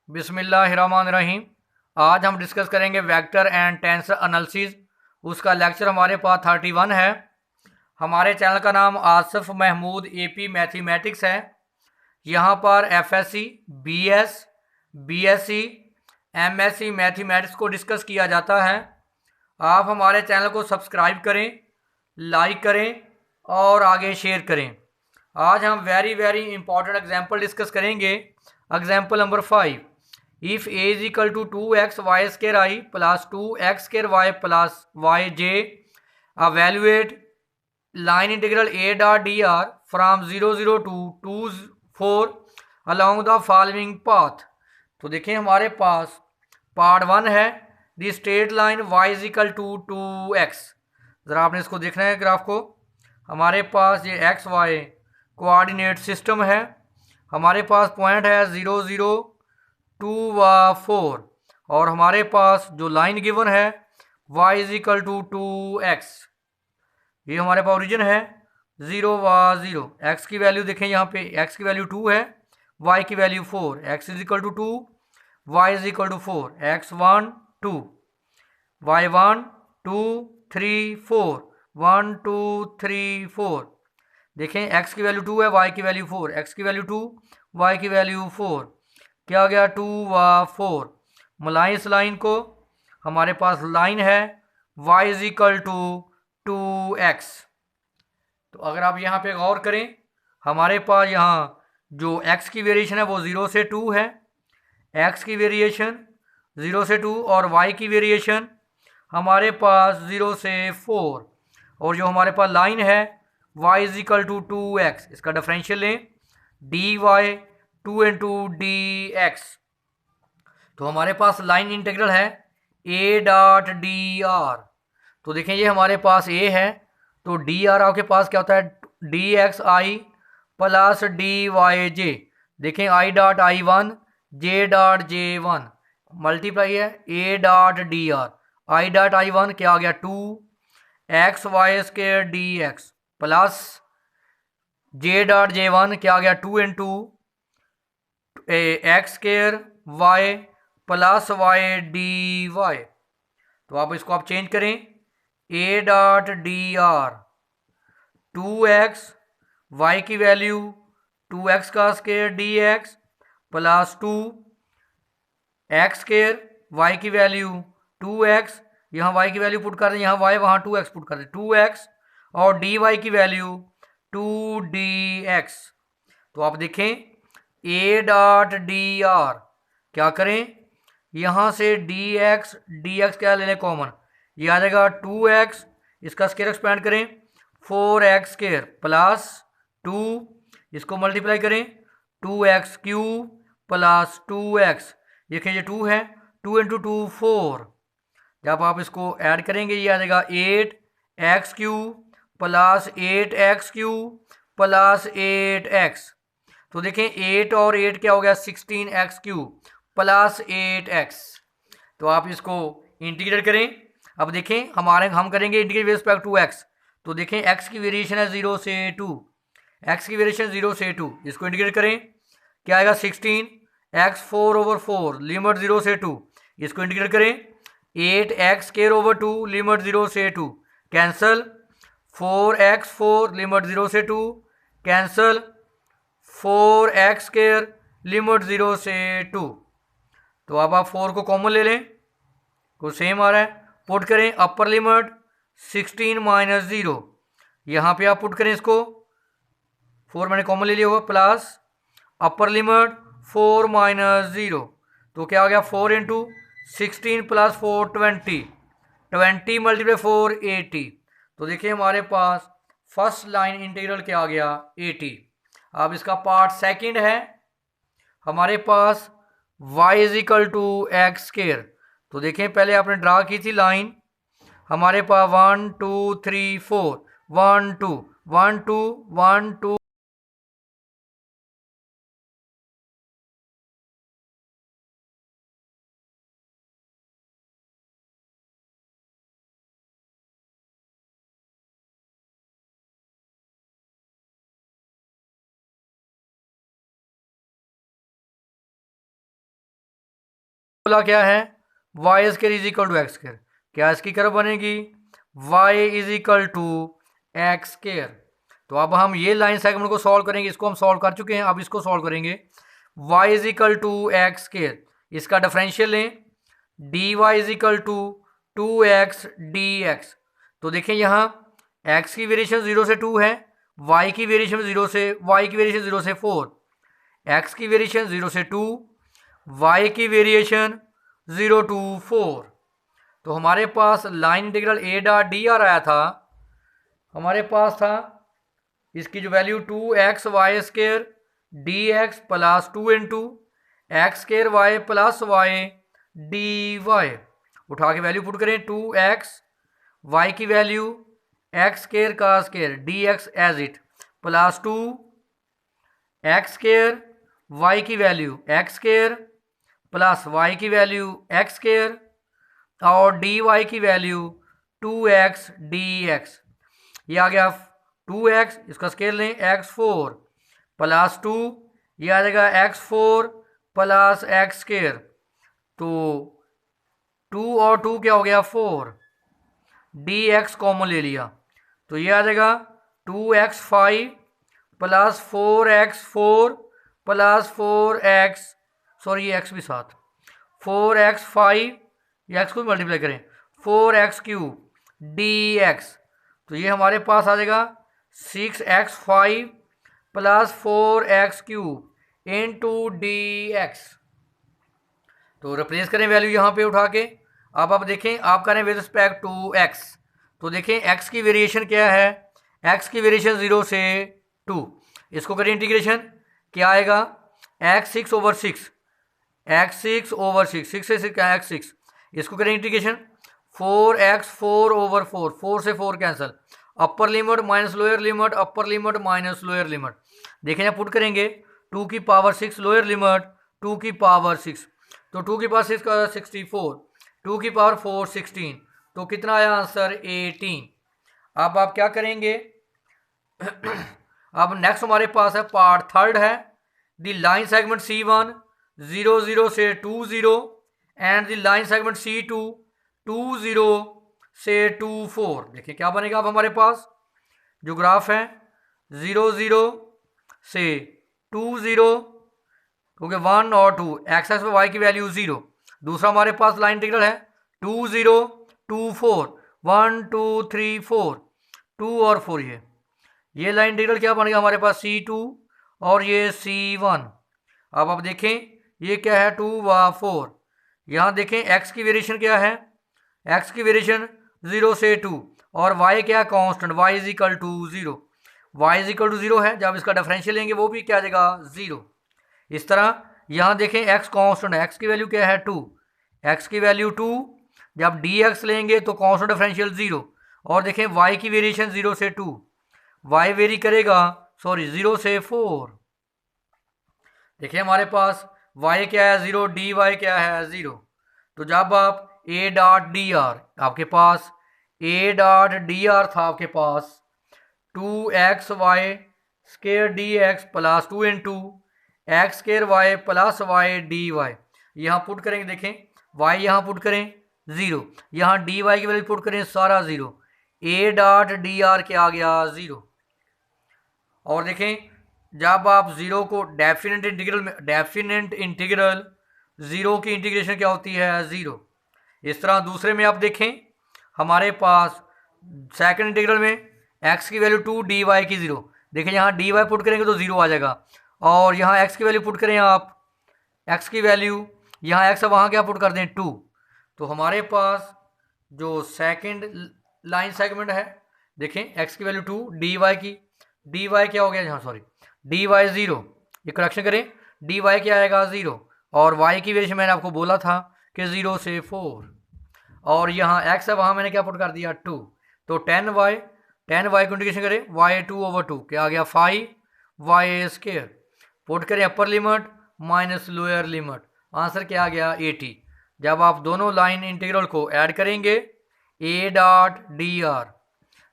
बिस्मिल्लाहिर्रहमानिर्रहीम। आज हम डिस्कस करेंगे वेक्टर एंड टेंसर एनालिसिस। उसका लेक्चर हमारे पास 31 है। हमारे चैनल का नाम आसिफ महमूद एपी मैथमेटिक्स है। यहाँ पर FSc, BS, BSc, MSc mathematics को डिस्कस किया जाता है। आप हमारे चैनल को सब्सक्राइब करें, लाइक करें और आगे शेयर करें। आज हम very very important example discuss करेंगे। Example number 5, if A is equal to 2x Y square I plus 2x square Y plus Y J, evaluate line integral A dot D R from 0 to 4 along the following path. तो देखिए हमारे पास part 1 है, the straight line y is equal to 2x। ज़रा आपने इसको देखना है ग्राफ को। हमारे पास ये एक्स वाई कोऑर्डिनेट सिस्टम है। हमारे पास पॉइंट है 0 2 व 4 और हमारे पास जो लाइन गिवन है y is equal to 2x। ये हमारे पास ओरिजिन है 0 व 0। x की वैल्यू देखें, यहाँ पे x की वैल्यू 2 है, y की value 4। x is equal to 2, y is equal to 4। x 1 2, y 1 2 3 4, 1 2 3 4। देखें x की वैल्यू 2 है, y की वैल्यू 4। x की वैल्यू 2, y की वैल्यू 4। क्या गया 2 व 4। मिलाएं इस लाइन को। हमारे पास लाइन है y is equal to 2x। तो अगर आप यहाँ पे गौर करें, हमारे पास यहाँ जो x की वेरिएशन है वो 0 से 2 है, x की वेरिएशन 0 से 2 और y की वेरिएशन हमारे पास 0 से 4। और जो हमारे पास लाइन है y is equal to 2x, इसका डिफरेंशियल लें dy 2 इंटू डी एक्स। तो हमारे पास लाइन इंटीग्रल है a डॉट डी आर। तो देखें ये हमारे पास a है, तो डी आर आपके पास क्या होता है d x i plus d y j. देखें i dot i one, j dot j one, multiply है a dot D r. I dot i one क्या आ गया 2 x y square d x plus j dot j one क्या आ गया 2 into x square Y plus Y D y. तो आप इसको आप चेंज करें a dot D r 2x, y की वैल्यू 2x का square d x plus 2 x square, y की वैल्यू 2x, यहाँ y की वैल्यू पुट कर दें, यहाँ y वहाँ 2x पुट कर दें 2x, और dy की वैल्यू 2dx। तो आप देखें a डॉट डी आर क्या करें, यहाँ से dx क्या ले लें कॉमन, ये आ जाएगा 2x, इसका स्केयर एक्सपेंड करें 4x स्केयर प्लस 2, इसको मल्टीप्लाई करें 2x क्यूब प्लस 2x। देखिए ये 2 है, 2 इंटू 2 4। जब आप इसको ऐड करेंगे ये आ जाएगा 8x cube plus 8x cube plus 8x। तो देखें 8 और 8 क्या हो गया 16x क्यूब प्लस 8x। तो आप इसको इंटीग्रेट करें। अब देखें हम करेंगे integrate with respect to x। तो देखें x की वेरिएशन है 0 से 2, x की वेरिएशन 0 से 2, इसको इंटीग्रेट करें क्या आएगा 16x 4 ओवर 4 लिमिट 0 से 2, इसको इंटीग्रेट करें 8x स्केयर ओवर 2 लिमिट 0 से 2 कैंसल, 4x 4 लिमिट 0 से 2 कैंसल, 4x स्केयर लिमिट 0 से 2। तो अब आप 4 को कॉमन ले लें, तो सेम आ रहा है। पुट करें अपर लिमिट 16 माइनस 0, यहाँ पे आप पुट करें इसको, 4 मैंने कॉमन ले लिया होगा प्लस अपर लिमिट 4 माइनस 0, तो क्या आ गया 4 इंटू 16 प्लस 4 20, 20 मल्टीप्लाई 4 80। तो देखिए हमारे पास फर्स्ट लाइन इंटीग्रल क्या आ गया 80। अब इसका पार्ट सेकंड है, हमारे पास y is equal to x square. तो देखें पहले आपने ड्रा की थी लाइन, हमारे पास 1 2 3 4, 1 2 1 2 1 2 फॉर्मूला क्या है, y square is equal to x square. क्या इसकी कर्व बनेगी, y is equal to x square. तो अब हम ये लाइन सेगमेंट को सॉल्व करेंगे, इसको हम सॉल्व कर चुके हैं, अब इसको सॉल्व करेंगे। Y is equal to x square, इसका डिफरेंशियल लें, d y is equal to 2x dx। तो देखें यहाँ x की वेरिएशन 0 से 2 है, y की वेरिएशन 0 से 4, x की वेरिएशन 0 से 2, y की वेरिएशन 0 to 4। तो हमारे पास line integral a dot D R आया था, हमारे पास था इसकी जो value 2x Y square D x plus 2 into x square Y plus Y D Y. उठा के वैल्यू पुट करें, 2x y की वैल्यू एक्स स्क्वायर का square D X as it plus 2 X square y की value X square plus y की value X square और D Y की value 2x dx। ये आ गया 2x, इसका स्केयर लें x4 प्लस 2, ये आ जाएगा x4 प्लस एक्स स्क्वायर। तो 2 और 2 क्या हो गया 4, dx कॉमन ले लिया, तो ये आ जाएगा 2x5 plus 4x4 plus 4x, sorry ये x भी साथ, 4x5, ये x को मल्टीप्लाई करें 4x³ dx। तो ये हमारे पास आ जाएगा 6x5 plus 4x³ into dx। तो रिप्लेस करें वैल्यू यहाँ पे उठा के। अब आप देखें, आप करें विद रिस्पेक्ट टू x, तो देखें x की वेरिएशन क्या है, x की वेरिएशन 0 से 2, इसको करें इंटीग्रेशन, क्या आएगा x6 ओवर 6, x6 ओवर 6, 6 से 6 का x6, इसको करें इंटीग्रेशन 4x4 ओवर 4, 4 से 4 cancel, upper limit minus lower limit, upper limit minus lower limit. देखें यहाँ पुट करेंगे 2 की पावर 6 लोअर लिमिट 2 की पावर 6, तो 2 की पावर 6 का 64, 2 की पावर 4 16, तो कितना आया आंसर 18। अब आप क्या करेंगे अब नेक्स्ट हमारे पास है पार्ट थर्ड है, द लाइन सेगमेंट C1 0 0 से 2 0 and the line segment C2 2 0 से 2 4। देखिए क्या बनेगा, अब हमारे पास जो ग्राफ है 0 0 से 2 0, क्योंकि 1 और 2 एक्स एक्स पे वाई की वैल्यू 0। दूसरा हमारे पास लाइन इंटीग्रल है 2 0 2 4, 1 2 3 4, 2 और 4, ये लाइन इंटीग्रल क्या बनेगा हमारे पास C2 और ये C1। अब आप देखें ये क्या है 2 व 4, यहाँ देखें x की वेरिएशन क्या है, x की वेरिएशन 0 से 2 और y क्या constant, y is equal to 0, y is equal to 0 है, जब इसका डिफरेंशियल लेंगे वो भी क्या आ जाएगा 0। इस तरह यहाँ देखें x कांस्टेंट है, x की वैल्यू क्या है 2, x की वैल्यू 2, जब dx लेंगे तो कांस्टेंट डिफरेंशियल 0, और देखें y की वेरिएशन 0 से 2, y वेरी करेगा 0 से 4। देखिए हमारे पास y क्या है 0, dy क्या है 0। तो जब आप a डॉट डी आर, आपके पास a डॉट डी आर था आपके पास 2x y square D x plus 2 into x square Y plus Y D y, यहाँ पुट करेंगे, देखें y यहाँ पुट करें 0, यहाँ डी वाई की वैल्यू पुट करें सारा 0, a डॉट डी आर क्या आ गया 0। और देखें जब आप 0 को डेफिनेट इंटीग्रल में, डेफिनेट इंटीग्रल 0 की इंटीग्रेशन क्या होती है 0। इस तरह दूसरे में आप देखें हमारे पास सेकंड इंटीग्रल में x की वैल्यू 2 dy की 0, देखें यहाँ dy पुट करेंगे तो 0 आ जाएगा, और यहाँ x की वैल्यू पुट करें आप, x की वैल्यू यहाँ x वहाँ क्या पुट कर दें 2। तो हमारे पास जो सेकंड लाइन सेगमेंट है, देखें x की वैल्यू 2 dy की, dy क्या हो गया यहाँ, सॉरी dy 0, ये करेक्शन करें, dy क्या आएगा 0, और y की वैल्यू मैंने आपको बोला था कि 0 से 4, और यहाँ x है वहाँ मैंने क्या पुट कर दिया 2, तो 10y को इंटीग्रेशन करें y 2 ओवर 2 क्या आ गया 5y स्क्वायर, पुट करें upper limit minus lower limit, answer क्या आ गया 80। जब आप दोनों लाइन इंटीग्रल को ऐड करेंगे a डॉट डी आर,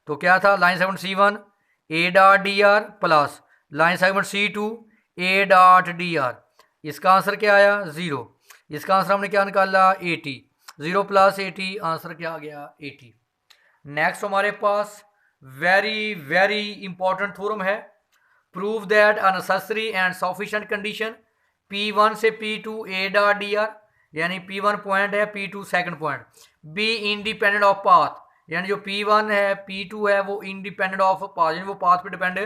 तो क्या था line segment C1 a dot D R plus line segment C2 a dot D R, इसका आंसर क्या आया 0। इसका आंसर हमने क्या निकाला 80, 0 + 80 आंसर क्या आ गया 80। नेक्स्ट हमारे पास वेरी वेरी इंपॉर्टेंट थ्योरम है, prove that a necessary and sufficient condition P1 से P2 A dot D R, यानी P1 पॉइंट है, P2 second point, be independent of path, यानी जो P1 है P2 है वो इंडिपेंडेंट ऑफ पाथ, यानी वो पाथ पे डिपेंड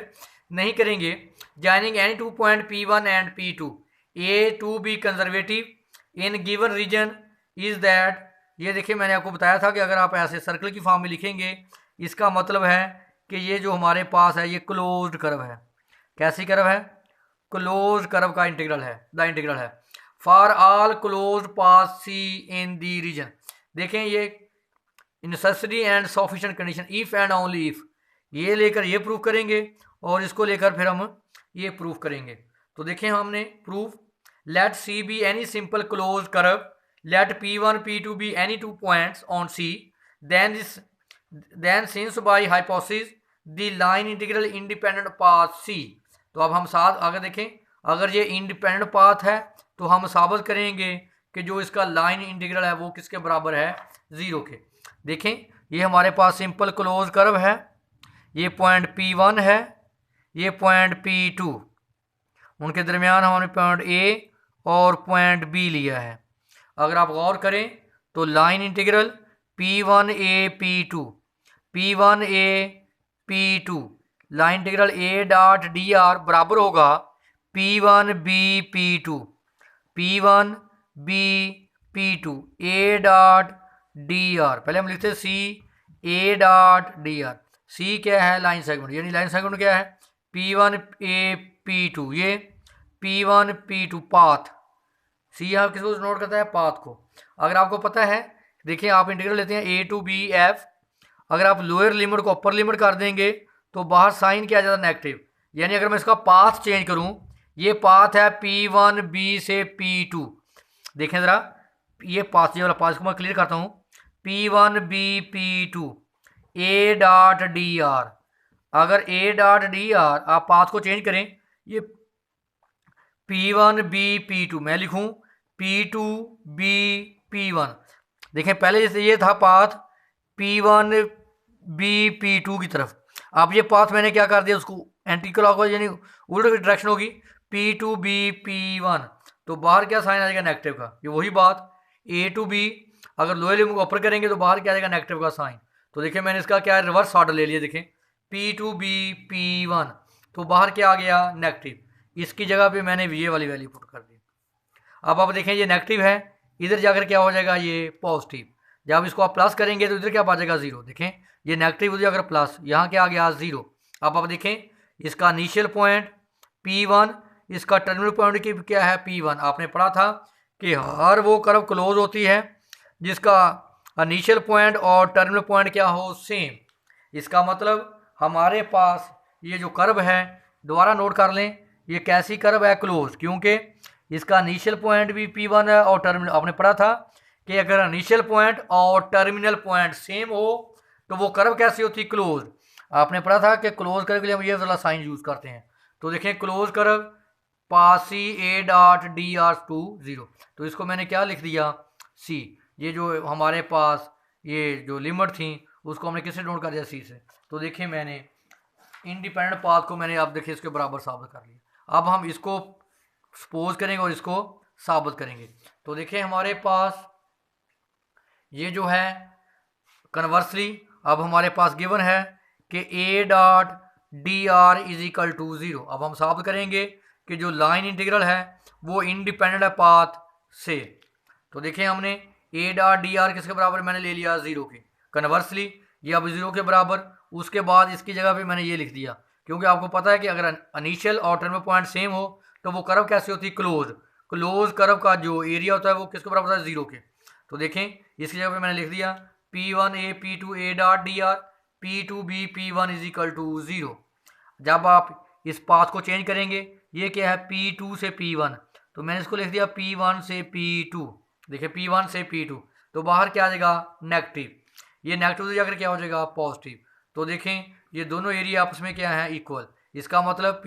नहीं करेंगे। Joining any 2 point P1 and P2 a to be conservative in given region is that, ये देखिए मैंने आपको बताया था कि अगर आप ऐसे सर्कल की फॉर्म में लिखेंगे इसका मतलब है कि ये जो हमारे पास है ये क्लोज्ड कर्व है। कैसी कर्व है? क्लोज कर्व का इंटीग्रल है, द इंटीग्रल है for all close path C in the region. देखें ये necessary and sufficient condition, if and only if, ये लेकर ये प्रूफ करेंगे और इसको लेकर फिर हम ये प्रूफ करेंगे। तो देखें हमने proof, let C be any simple close curve, let P1 P2 be any 2 points on C, then since by hypothesis the line integral independent path C। तो अब हम साथ आगे देखें, अगर ये इंडिपेंडेंट पाथ है तो हम साबित करेंगे कि जो इसका लाइन इंटीग्रल है वो किसके बराबर है 0 के। देखें ये हमारे पास सिंपल क्लोज कर्व है, ये पॉइंट P1 है, ये पॉइंट P2, उनके दरमियान हमने पॉइंट A और पॉइंट B लिया है। अगर आप गौर करें तो line integral P1A P2, P1A P2, line integral A dot D R बराबर होगा P1B P2, P1B P2 A dot D R. पहले हम लिखते हैं C A dot D R. C क्या है? लाइन सेगमेंट, यानी लाइन सेगमेंट क्या है P1A P2, ये P1 P2 पाथ। सी यहाँ किसको नोट करता है? पाथ को। अगर आपको पता है, देखिए आप इंटीग्रल लेते हैं A टू B F, अगर आप लोअर लिमिट को अपर लिमिट कर देंगे तो बाहर साइन क्या आ जाता है नेगेटिव, यानी अगर मैं इसका पाथ चेंज करूं, ये पाथ है P1B से P2, देखें ज़रा ये पाथ, ये वाला पाथ को मैं क्लियर करता हूँ, P1B P2 A dot D R. अगर A डॉट डी आर आप पाथ को चेंज करें, ये P1B P2 मैं लिखूं P2B P1। देखें पहले जैसे ये था पाथ P1B P2 की तरफ, अब ये पाथ मैंने क्या कर दिया उसको एंटी क्लॉकवाइज, यानी उल्टी डायरेक्शन होगी P2B P1, तो बाहर क्या साइन आ जाएगा नेगेटिव का, ये वही बात A टू B, अगर लोअर लिमिट को अपर करेंगे तो बाहर क्या आ जाएगा नेगेटिव का साइन। तो देखिए मैंने इसका क्या रिवर्स ऑर्डर ले लिया, देखें P2B P1, तो बाहर क्या आ गया नेगेटिव, इसकी जगह पे मैंने ये वाली वैल्यू पुट कर दी। अब आप देखें ये नेगेटिव है, इधर जाकर क्या हो जाएगा ये पॉजिटिव, जब इसको आप प्लस करेंगे तो इधर क्या आ जाएगा 0। देखें ये नेगेटिव उधर अगर प्लस, यहाँ क्या आ गया 0। अब आप देखें इसका इनिशियल पॉइंट P1, इसका टर्मिनल पॉइंट की क्या है P1। आपने पढ़ा था कि हर वो कर्व क्लोज होती है जिसका इनिशियल पॉइंट और टर्मिनल पॉइंट क्या हो सेम। इसका मतलब हमारे पास ये जो कर्व है, दोबारा नोट कर लें, ये कैसी कर्व है? क्लोज, क्योंकि इसका इनिशियल पॉइंट भी P1 है और टर्मिनल, आपने पढ़ा था कि अगर इनिशियल पॉइंट और टर्मिनल पॉइंट सेम हो तो वो कर्व कैसी होती? क्लोज। आपने पढ़ा था कि क्लोज कर्व के लिए हम ये वाला साइन यूज करते हैं। तो देखें क्लोज कर्व पास C A dot D r to 0, तो इसको मैंने क्या लिख दिया C। ये जो हमारे पास ये जो लिमिट थी उसको हमने किससे नोट कर दिया? C से। तो देखिए मैंने इंडिपेंडेंट पाथ को मैंने, आप देखिए इसके बराबर साबित कर लिया। अब हम इसको सपोज करेंगे और इसको साबित करेंगे। तो देखिए हमारे पास ये जो है कन्वर्सली अब हमारे पास गिवन है कि A dot D r is equal to 0। अब हम साबित करेंगे कि जो लाइन इंटीग्रल है वो इंडिपेंडेंट है पाथ से। तो देखिए हमने A डॉट डी आर किसके बराबर मैंने ले लिया 0 के, कन्वर्सली ये अब 0 के बराबर, उसके बाद इसकी जगह पे मैंने ये लिख दिया, क्योंकि आपको पता है कि अगर इनिशियल और टर्मिनल पॉइंट सेम हो तो वो कर्व कैसी होती है? क्लोज। क्लोज कर्व का जो एरिया होता है वो किसके बराबर होता है? 0 के। तो देखें इसकी जगह पे मैंने लिख दिया P1A P2 A dot D r P2B P1 is equal to 0। जब आप इस पाथ को चेंज करेंगे, ये क्या है P2 से P1, तो मैंने इसको लिख दिया P1 से P2। देखिए P1 से P2, तो बाहर क्या आ जाएगा नेगेटिव, ये नेगेटिव जाकर क्या हो जाएगा पॉजिटिव। तो देखें ये दोनों एरिया आपस में क्या है इक्वल, इसका मतलब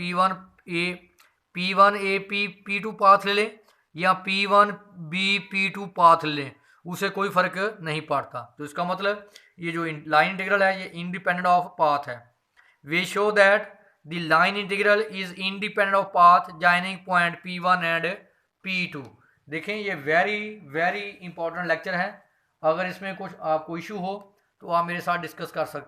P1A P2 पाथ ले लें, या P1 B P2 पाथ लें, उसे कोई फर्क नहीं पड़ता। तो इसका मतलब ये जो लाइन इंटीग्रल है ये इंडिपेंडेंट ऑफ पाथ है। We show that the line integral is independent of path joining point P1 and P2। देखें ये वेरी वेरी इंपॉर्टेंट लेक्चर है। अगर इसमें कुछ आपको इशू हो तो आप मेरे साथ डिस्कस कर सकते हैं।